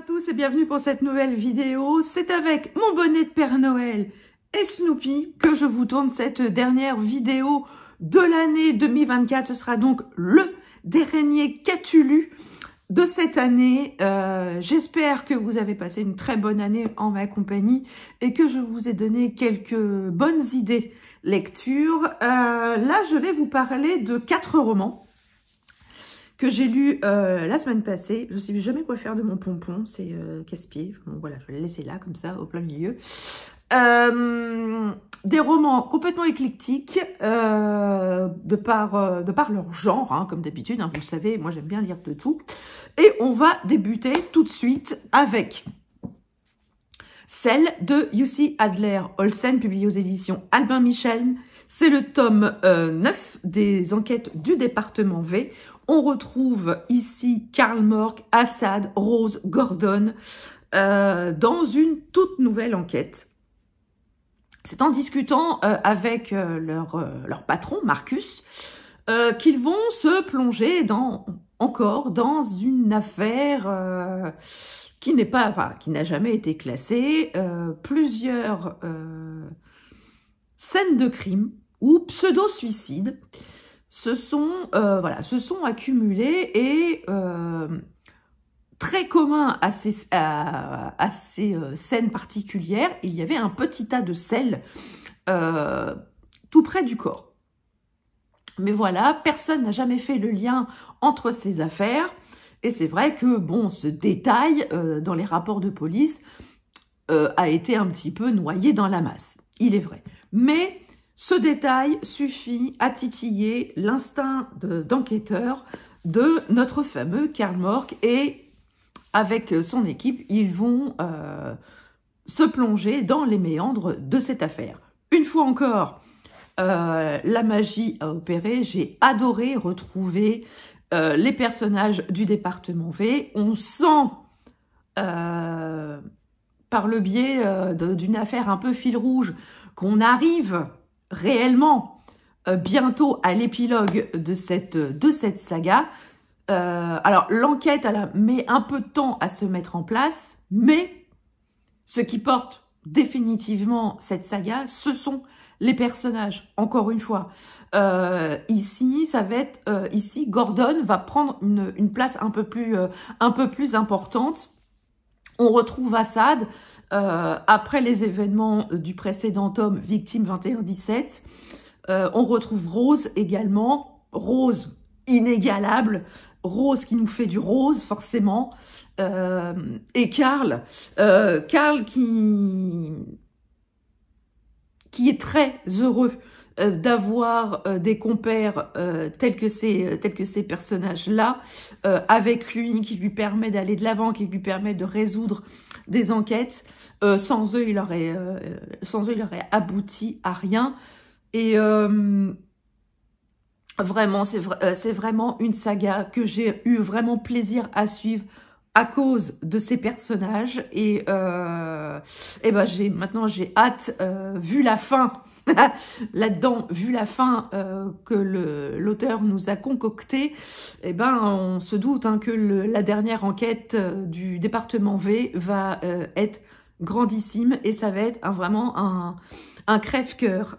Bonjour à tous et bienvenue pour cette nouvelle vidéo. C'est avec mon bonnet de Père Noël et Snoopy que je vous tourne cette dernière vidéo de l'année 2024. Ce sera donc le dernier Catulu de cette année. J'espère que vous avez passé une très bonne année en ma compagnie et que je vous ai donné quelques bonnes idées lecture. Là, je vais vous parler de 4 romans que j'ai lu la semaine passée. Je ne sais jamais quoi faire de mon pompon, c'est casse-pied. Bon, voilà, je vais le laisser là, comme ça, au plein milieu. Des romans complètement éclectiques, de par leur genre, hein, comme d'habitude, hein, vous le savez, moi j'aime bien lire de tout. Et on va débuter tout de suite avec celle de Jussi Adler-Olsen, publiée aux éditions Albin Michel. C'est le tome 9 des enquêtes du département V. On retrouve ici Karl Mork, Assad, Rose, Gordon dans une toute nouvelle enquête. C'est en discutant avec leur patron, Marcus, qu'ils vont se plonger encore dans une affaire qui n'a jamais été classée. Plusieurs scènes de crime ou pseudo-suicides se sont accumulés et très commun à ces scènes particulières, il y avait un petit tas de sel tout près du corps. Mais voilà, personne n'a jamais fait le lien entre ces affaires. Et c'est vrai que, bon, ce détail dans les rapports de police a été un petit peu noyé dans la masse. Il est vrai. Mais ce détail suffit à titiller l'instinct d'enquêteur de notre fameux Karl Mork. Et avec son équipe, ils vont se plonger dans les méandres de cette affaire. Une fois encore, la magie a opéré. J'ai adoré retrouver les personnages du département V. On sent, par le biais d'une affaire un peu fil rouge, qu'on arrive réellement bientôt à l'épilogue de cette saga. Alors, l'enquête, elle met un peu de temps à se mettre en place, mais ce qui porte définitivement cette saga, ce sont les personnages. Encore une fois, ici, Gordon va prendre une place un peu plus importante. On retrouve Assad après les événements du précédent tome, Victime 21-17. On retrouve Rose également. Rose inégalable. Rose qui nous fait du rose, forcément. Et Karl qui est très heureux d'avoir des compères tels que ces personnages-là, avec lui, qui lui permet d'aller de l'avant, qui lui permet de résoudre des enquêtes. Sans eux, il aurait abouti à rien. Et vraiment, c'est vraiment une saga que j'ai eu vraiment plaisir à suivre à cause de ces personnages. Et maintenant j'ai hâte, vu la fin là-dedans, vu la fin que l'auteur nous a concoctée, on se doute que la dernière enquête du département V va être grandissime et ça va être vraiment un crève-cœur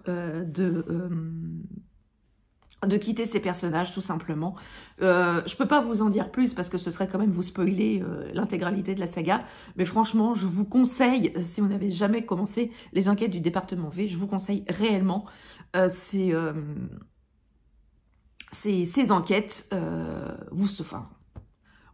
de quitter ces personnages, tout simplement. Je peux pas vous en dire plus parce que ce serait quand même vous spoiler l'intégralité de la saga. Mais franchement, je vous conseille, si vous n'avez jamais commencé les enquêtes du département V, je vous conseille réellement ces enquêtes.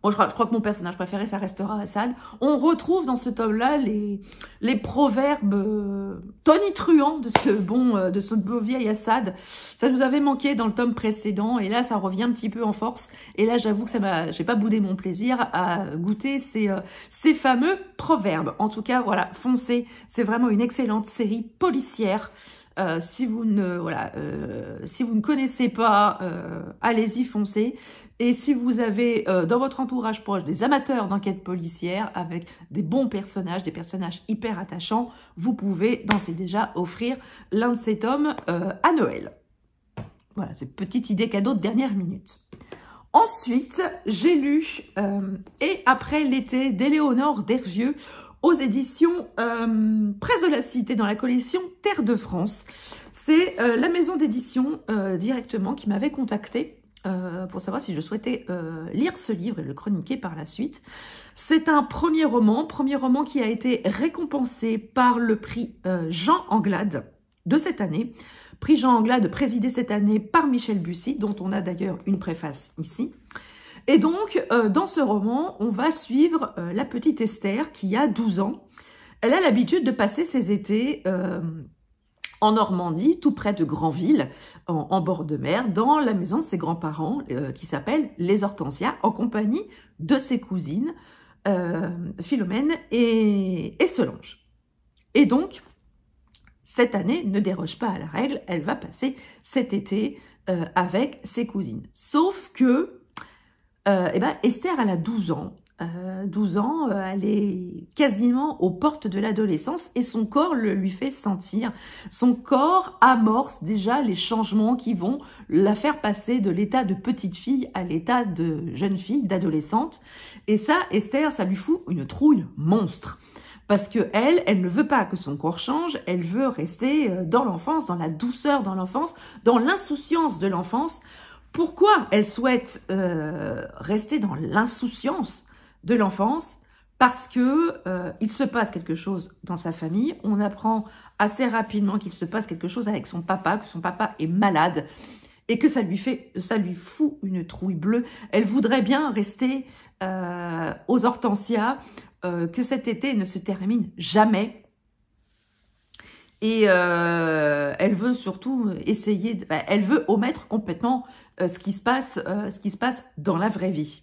Bon, je crois que mon personnage préféré, ça restera Assad. On retrouve dans ce tome-là les proverbes tonitruants de ce beau vieil Assad. Ça nous avait manqué dans le tome précédent, et là, ça revient un petit peu en force. Et là, j'avoue que j'ai pas boudé mon plaisir à goûter ces fameux proverbes. En tout cas, voilà, foncez. C'est vraiment une excellente série policière. Si vous ne connaissez pas, allez-y, foncez. Et si vous avez dans votre entourage proche des amateurs d'enquête policière avec des bons personnages, des personnages hyper attachants, vous pouvez d'ores et déjà offrir l'un de ces tomes à Noël. Voilà, c'est une petite idée cadeau de dernière minute. Ensuite, j'ai lu Et après l'été d'Éléonore Dervieux aux éditions Presse de la Cité dans la collection Terre de France. C'est la maison d'édition directement qui m'avait contactée pour savoir si je souhaitais lire ce livre et le chroniquer par la suite. C'est un premier roman qui a été récompensé par le prix Jean Anglade de cette année. Prix Jean Anglade présidé cette année par Michel Bussy, dont on a d'ailleurs une préface ici. Et donc, dans ce roman, on va suivre la petite Esther qui a 12 ans. Elle a l'habitude de passer ses étés en Normandie, tout près de Granville, en bord de mer, dans la maison de ses grands-parents, qui s'appelle les Hortensias, en compagnie de ses cousines, Philomène et Solange. Et donc, cette année ne déroge pas à la règle, elle va passer cet été avec ses cousines. Sauf que Esther, elle a 12 ans. 12 ans, elle est quasiment aux portes de l'adolescence et son corps le lui fait sentir. Son corps amorce déjà les changements qui vont la faire passer de l'état de petite fille à l'état de jeune fille, d'adolescente. Et ça, Esther, ça lui fout une trouille monstre. Parce que elle ne veut pas que son corps change, elle veut rester dans l'enfance, dans la douceur dans l'enfance, dans l'insouciance de l'enfance. Pourquoi elle souhaite rester dans l'insouciance de l'enfance? Parce que il se passe quelque chose dans sa famille. On apprend assez rapidement qu'il se passe quelque chose avec son papa, que son papa est malade et que ça lui fout une trouille bleue. Elle voudrait bien rester aux Hortensias, que cet été ne se termine jamais. Et elle veut surtout essayer, elle veut omettre complètement ce qui se passe dans la vraie vie.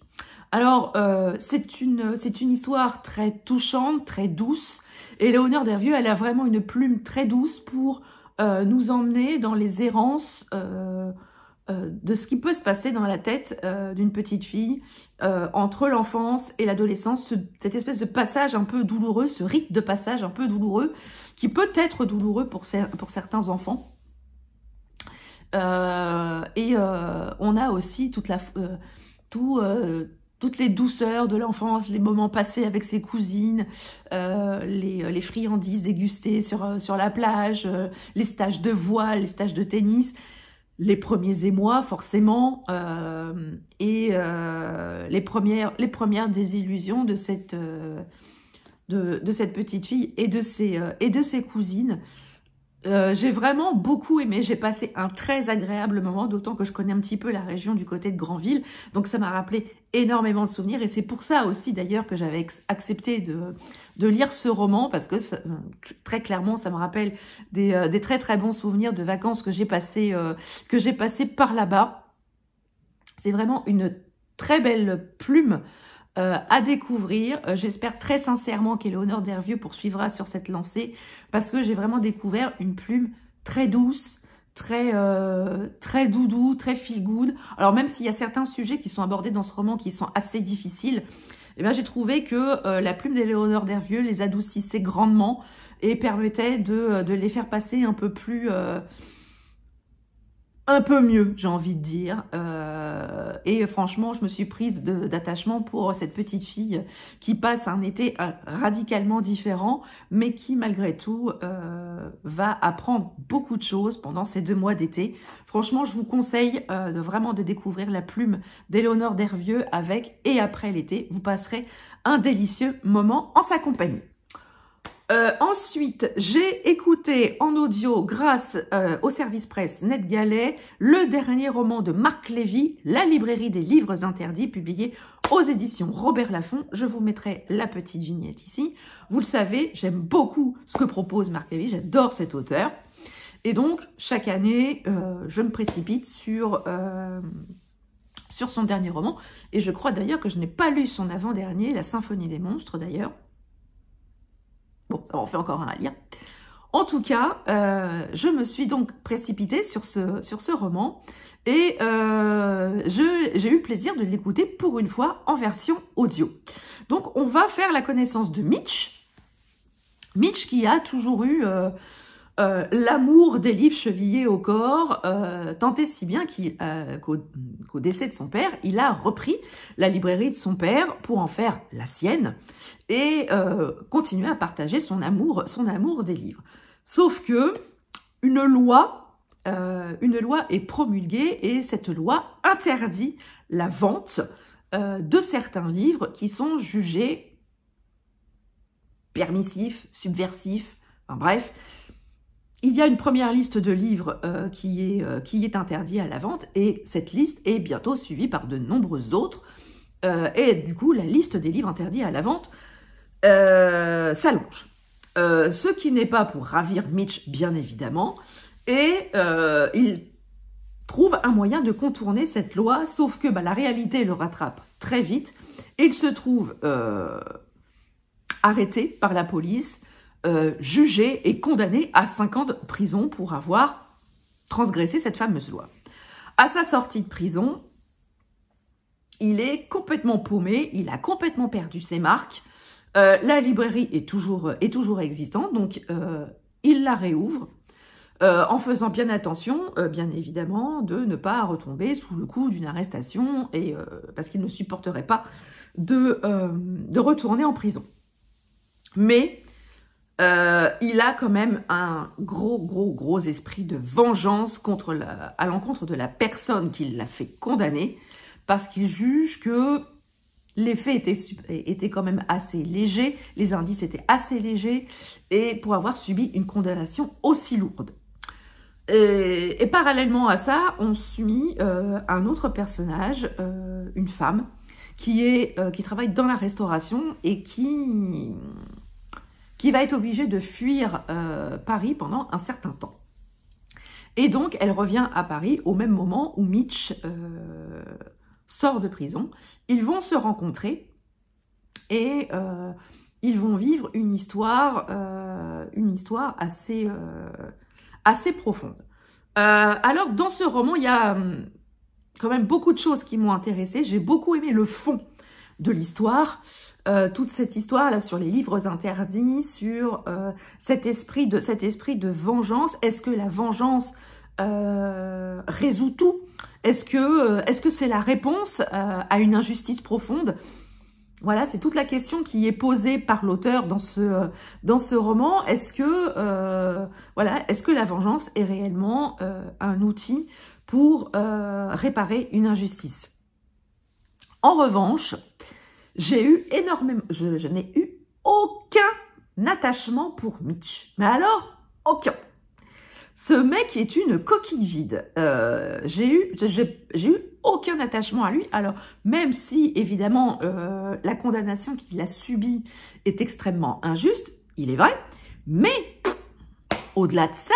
Alors, c'est une histoire très touchante, très douce. Éléonore Dervieux, elle a vraiment une plume très douce pour nous emmener dans les errances de ce qui peut se passer dans la tête d'une petite fille entre l'enfance et l'adolescence, cette espèce de passage un peu douloureux, ce rite de passage un peu douloureux, qui peut être douloureux pour certains enfants. On a aussi toutes les douceurs de l'enfance, les moments passés avec ses cousines, les friandises dégustées sur la plage, les stages de voile, les stages de tennis, les premiers émois forcément, et les premières désillusions de cette petite fille et de ses cousines. J'ai vraiment beaucoup aimé, j'ai passé un très agréable moment, d'autant que je connais un petit peu la région du côté de Granville, donc ça m'a rappelé énormément de souvenirs, et c'est pour ça aussi d'ailleurs que j'avais accepté de lire ce roman, parce que très clairement ça me rappelle des très très bons souvenirs de vacances que j'ai passé par là-bas. C'est vraiment une très belle plume à découvrir. J'espère très sincèrement qu'Éléonore Dervieux poursuivra sur cette lancée, parce que j'ai vraiment découvert une plume très douce, très doudou, très feel good. Alors même s'il y a certains sujets qui sont abordés dans ce roman qui sont assez difficiles, eh bien j'ai trouvé que la plume d'Éléonore Dervieux les adoucissait grandement et permettait de les faire passer un peu plus... un peu mieux, j'ai envie de dire. Et franchement, je me suis prise d'attachement pour cette petite fille qui passe un été radicalement différent, mais qui, malgré tout, va apprendre beaucoup de choses pendant ces 2 mois d'été. Franchement, je vous conseille vraiment de découvrir la plume d'Éléonore Dervieux avec Et après l'été. Vous passerez un délicieux moment en sa compagnie. Ensuite, j'ai écouté en audio, grâce au service presse NetGalley, le dernier roman de Marc Lévy, La librairie des livres interdits, publié aux éditions Robert Laffont. Je vous mettrai la petite vignette ici. Vous le savez, j'aime beaucoup ce que propose Marc Lévy, j'adore cet auteur. Et donc, chaque année, je me précipite sur son dernier roman. Et je crois d'ailleurs que je n'ai pas lu son avant-dernier, La Symphonie des monstres d'ailleurs. Bon, ça en fait encore un à lire. En tout cas, je me suis donc précipitée sur ce roman et j'ai eu le plaisir de l'écouter pour une fois en version audio. Donc, on va faire la connaissance de Mitch. Mitch qui a toujours eu l'amour des livres chevillés au corps, tant et si bien qu'au décès de son père, il a repris la librairie de son père pour en faire la sienne et continuer à partager son amour des livres. Sauf que une loi est promulguée et cette loi interdit la vente de certains livres qui sont jugés permissifs, subversifs, enfin bref. Il y a une première liste de livres qui est interdite à la vente et cette liste est bientôt suivie par de nombreux autres. Et du coup, la liste des livres interdits à la vente s'allonge. Ce qui n'est pas pour ravir Mitch, bien évidemment. Et il trouve un moyen de contourner cette loi, sauf que la réalité le rattrape très vite. Et il se trouve arrêté par la police, jugé et condamné à 5 ans de prison pour avoir transgressé cette fameuse loi. À sa sortie de prison, il est complètement paumé, il a complètement perdu ses marques. La librairie est toujours existante, donc il la réouvre en faisant bien attention, bien évidemment, de ne pas retomber sous le coup d'une arrestation et parce qu'il ne supporterait pas de retourner en prison. Mais il a quand même un gros esprit de vengeance à l'encontre de la personne qui l'a fait condamner, parce qu'il juge que les faits étaient quand même assez légers, les indices étaient assez légers, et pour avoir subi une condamnation aussi lourde. Et parallèlement à ça, on suit un autre personnage, une femme, qui travaille dans la restauration et qui va être obligée de fuir Paris pendant un certain temps. Et donc, elle revient à Paris au même moment où Mitch sort de prison. Ils vont se rencontrer et ils vont vivre une histoire assez profonde. Alors, dans ce roman, il y a quand même beaucoup de choses qui m'ont intéressée. J'ai beaucoup aimé le fond de l'histoire. Toute cette histoire là sur les livres interdits, sur cet esprit de vengeance. Est-ce que la vengeance résout tout? Est-ce que c'est la réponse à une injustice profonde? Voilà, c'est toute la question qui est posée par l'auteur dans ce roman. Est-ce que la vengeance est réellement un outil pour réparer une injustice? En revanche, je n'ai eu aucun attachement pour Mitch. Mais alors, aucun. Ce mec est une coquille vide. J'ai eu aucun attachement à lui. Alors, même si, évidemment, la condamnation qu'il a subie est extrêmement injuste, il est vrai, mais au-delà de ça,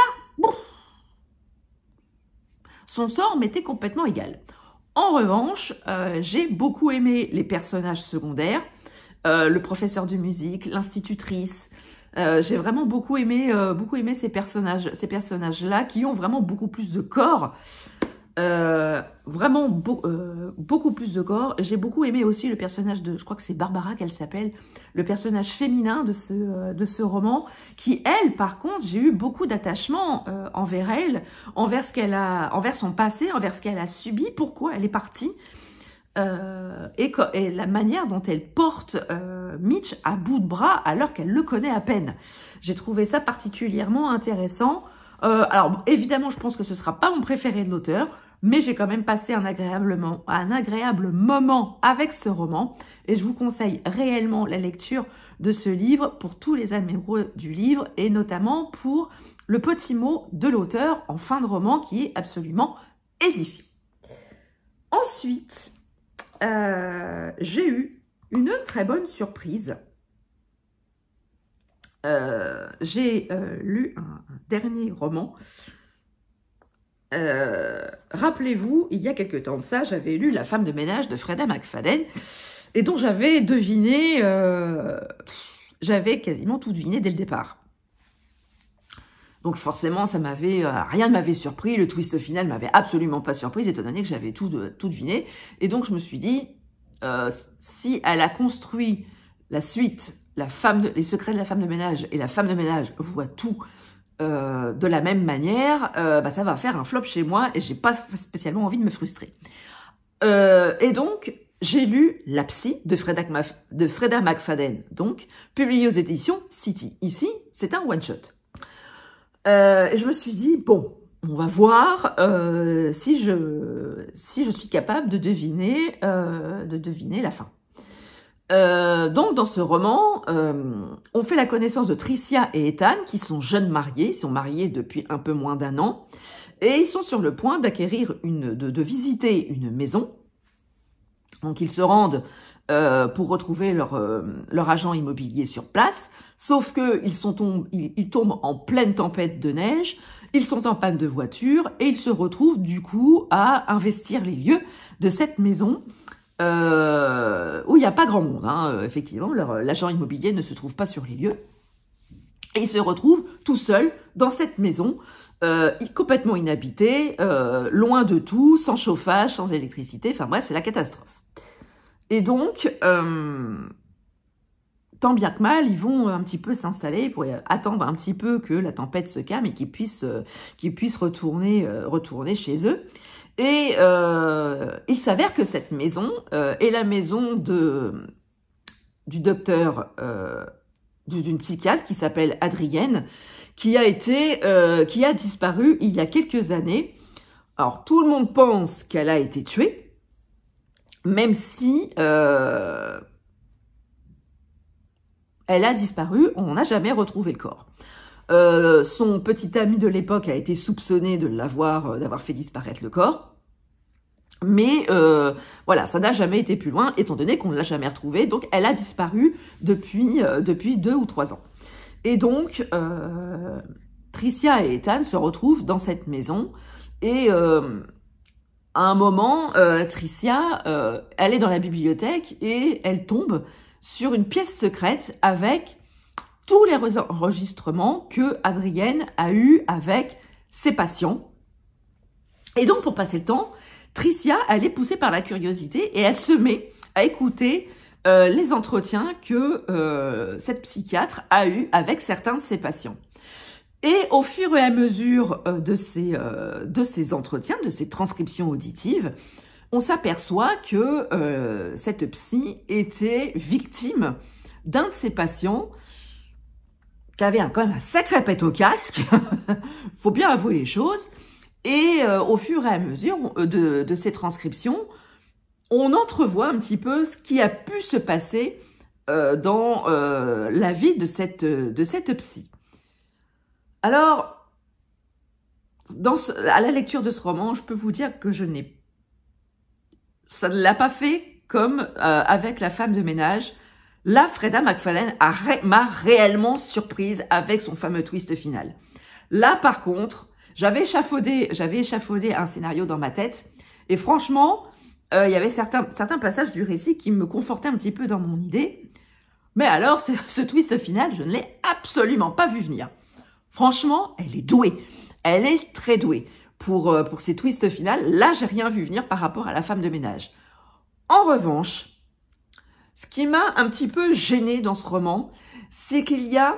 son sort m'était complètement égal. En revanche, j'ai beaucoup aimé les personnages secondaires, le professeur de musique, l'institutrice. J'ai vraiment beaucoup aimé ces personnages-là qui ont vraiment beaucoup plus de corps. Beaucoup plus de corps. J'ai beaucoup aimé aussi le personnage de, je crois que c'est Barbara qu'elle s'appelle, le personnage féminin de ce roman, qui elle, par contre, j'ai eu beaucoup d'attachement envers elle, envers son passé, envers ce qu'elle a subi, pourquoi elle est partie, et la manière dont elle porte Mitch à bout de bras alors qu'elle le connaît à peine. J'ai trouvé ça particulièrement intéressant. Alors, évidemment, je pense que ce ne sera pas mon préféré de l'auteur, mais j'ai quand même passé un agréable moment avec ce roman. Et je vous conseille réellement la lecture de ce livre pour tous les amoureux du livre, et notamment pour le petit mot de l'auteur en fin de roman qui est absolument édifiant. Ensuite, j'ai eu une très bonne surprise. J'ai lu un dernier roman. Rappelez-vous, il y a quelque temps de ça, j'avais lu La femme de ménage de Freda McFadden, et dont j'avais deviné, j'avais quasiment tout deviné dès le départ. Donc forcément, rien ne m'avait surpris, le twist final m'avait absolument pas surprise, étant donné que j'avais tout deviné. Et donc je me suis dit, si elle a construit la suite, Les secrets de la femme de ménage, et la femme de ménage voit tout de la même manière, ça va faire un flop chez moi et j'ai pas spécialement envie de me frustrer. Et donc, j'ai lu La Psy de Freda McFadden, donc, publié aux éditions City. Ici, c'est un one-shot. Et je me suis dit, bon, on va voir si je suis capable de deviner la fin. Donc, dans ce roman, on fait la connaissance de Tricia et Ethan, qui sont jeunes mariés, ils sont mariés depuis un peu moins d'1 an, et ils sont sur le point d'acquérir de visiter une maison. Donc, ils se rendent pour retrouver leur agent immobilier sur place, sauf qu'ils tombent en pleine tempête de neige, ils sont en panne de voiture, et ils se retrouvent du coup à investir les lieux de cette maison, où il n'y a pas grand monde, hein. Effectivement, l'agent immobilier ne se trouve pas sur les lieux. Et il se retrouve tout seul dans cette maison, complètement inhabitée, loin de tout, sans chauffage, sans électricité, enfin bref, c'est la catastrophe. Et donc, tant bien que mal, ils vont un petit peu s'installer pour attendre un petit peu que la tempête se calme et qu'ils puissent retourner chez eux. Et il s'avère que cette maison est la maison du docteur, d'une psychiatre qui s'appelle Adrienne, qui a disparu il y a quelques années. Alors, tout le monde pense qu'elle a été tuée, même si elle a disparu, on n'a jamais retrouvé le corps. Son petit ami de l'époque a été soupçonné d'avoir fait disparaître le corps. Mais voilà, ça n'a jamais été plus loin, étant donné qu'on ne l'a jamais retrouvée. Donc, elle a disparu depuis 2 ou 3 ans. Et donc, Tricia et Ethan se retrouvent dans cette maison. Et à un moment, Tricia, elle est dans la bibliothèque et elle tombe sur une pièce secrète avec tous les enregistrements que Adrienne a eu avec ses patients. Et donc, pour passer le temps, Tricia, elle est poussée par la curiosité et elle se met à écouter les entretiens que cette psychiatre a eu avec certains de ses patients. Et au fur et à mesure de ces entretiens, de ces transcriptions auditives, on s'aperçoit que cette psy était victime d'un de ses patients qui avait quand même un sacré pet au casque, faut bien avouer les choses. Et au fur et à mesure de ces transcriptions, on entrevoit un petit peu ce qui a pu se passer dans la vie de cette psy. Alors, à la lecture de ce roman, je peux vous dire que ça ne l'a pas fait comme avec La femme de ménage. Là, Freda McFadden m'a réellement surprise avec son fameux twist final. Là, par contre, j'avais échafaudé un scénario dans ma tête et franchement, il y avait certains passages du récit qui me confortaient un petit peu dans mon idée. Mais alors, ce twist final, je ne l'ai absolument pas vu venir. Franchement, elle est douée. Elle est très douée pour ces twists finales. Là, j'ai rien vu venir par rapport à La femme de ménage. En revanche, ce qui m'a un petit peu gênée dans ce roman, c'est qu'il y a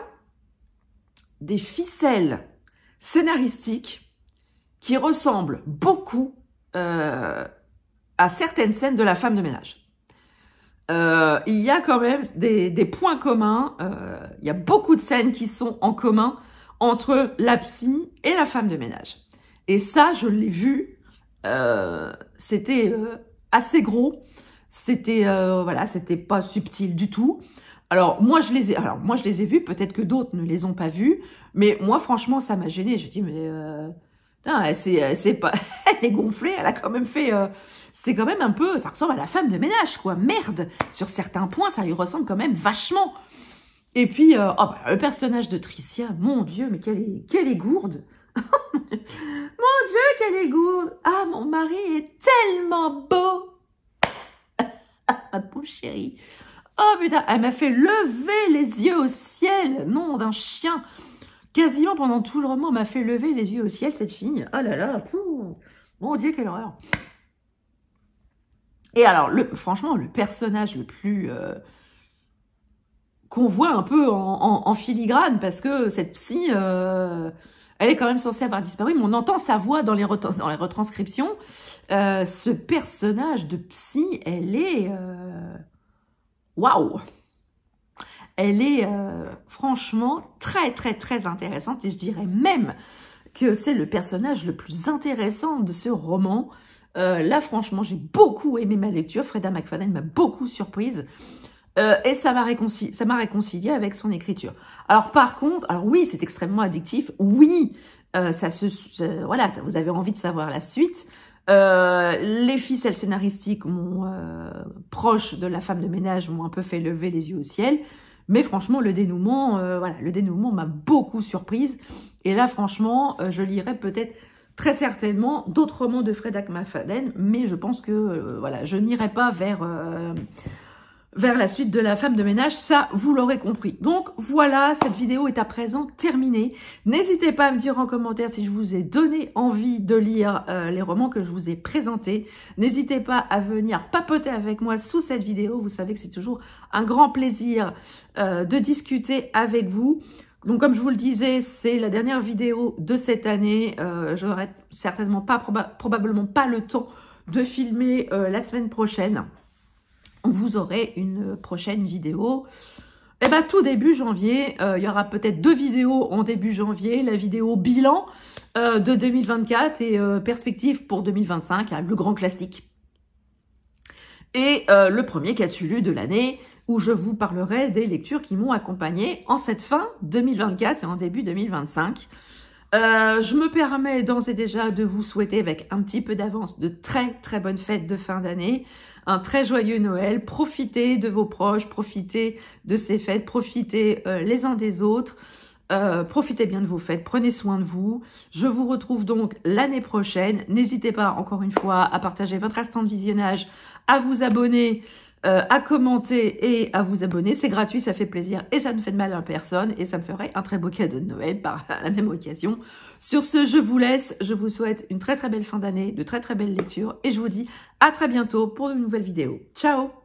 des ficelles scénaristiques qui ressemblent beaucoup à certaines scènes de La femme de ménage. Il y a quand même des points communs, il y a beaucoup de scènes qui sont en commun entre la psy et la femme de ménage. Et ça, je l'ai vu, c'était assez gros, c'était voilà, c'était pas subtil du tout. Alors moi je les ai vus, peut-être que d'autres ne les ont pas vus, mais moi franchement ça m'a gênée. Je me dis mais putain, c'est pas, elle est gonflée, elle a quand même fait, c'est quand même un peu, ça ressemble à La femme de ménage quoi. Merde, sur certains points ça lui ressemble quand même vachement. Et puis le personnage de Tricia, mon Dieu, mais quelle est gourde. Mon Dieu, quelle est gourde. Ah, mon mari est tellement beau. Ma pauvre chérie. Oh putain, elle m'a fait lever les yeux au ciel. Nom d'un chien. Quasiment pendant tout le roman, elle m'a fait lever les yeux au ciel, cette fille. Oh là là, pou. Mon Dieu, quelle horreur. Et alors, franchement, le personnage le plus... qu'on voit un peu en filigrane, parce que cette psy... Elle est quand même censée avoir disparu, mais on entend sa voix dans les retranscriptions. Ce personnage de psy, elle est... Waouh! Elle est franchement très, très, très intéressante. Et je dirais même que c'est le personnage le plus intéressant de ce roman. Là, franchement, j'ai beaucoup aimé ma lecture. Freda McFadden m'a beaucoup surprise. Et ça m'a réconcilié avec son écriture. Alors par contre, alors oui, c'est extrêmement addictif. Oui, voilà, vous avez envie de savoir la suite. Les ficelles scénaristiques proches de la femme de ménage m'ont un peu fait lever les yeux au ciel. Mais franchement, le dénouement, voilà, le dénouement m'a beaucoup surprise. Et là, franchement, je lirai peut-être très certainement d'autres romans de Freda McFadden, mais je pense que voilà, je n'irai pas vers la suite de la femme de ménage, ça vous l'aurez compris. Donc voilà, cette vidéo est à présent terminée. N'hésitez pas à me dire en commentaire si je vous ai donné envie de lire les romans que je vous ai présentés. N'hésitez pas à venir papoter avec moi sous cette vidéo. Vous savez que c'est toujours un grand plaisir de discuter avec vous. Donc comme je vous le disais, c'est la dernière vidéo de cette année. Je n'aurai certainement pas, probablement pas le temps de filmer la semaine prochaine. Vous aurez une prochaine vidéo. Eh ben, tout début janvier, il y aura peut-être 2 vidéos en début janvier. La vidéo bilan de 2024 et perspective pour 2025, hein, le grand classique. Et le premier Catulu de l'année, où je vous parlerai des lectures qui m'ont accompagné en cette fin 2024 et en début 2025. Je me permets d'ores et déjà de vous souhaiter avec un petit peu d'avance de très très bonnes fêtes de fin d'année, un très joyeux Noël, profitez de vos proches, profitez de ces fêtes, profitez les uns des autres, profitez bien de vos fêtes, prenez soin de vous. Je vous retrouve donc l'année prochaine. N'hésitez pas encore une fois à partager votre instant de visionnage, à vous abonner, à commenter et à vous abonner. C'est gratuit, ça fait plaisir et ça ne fait de mal à personne et ça me ferait un très beau cadeau de Noël par la même occasion. Sur ce, je vous laisse. Je vous souhaite une très très belle fin d'année, de très très belles lectures et je vous dis à très bientôt pour de nouvelles vidéos. Ciao!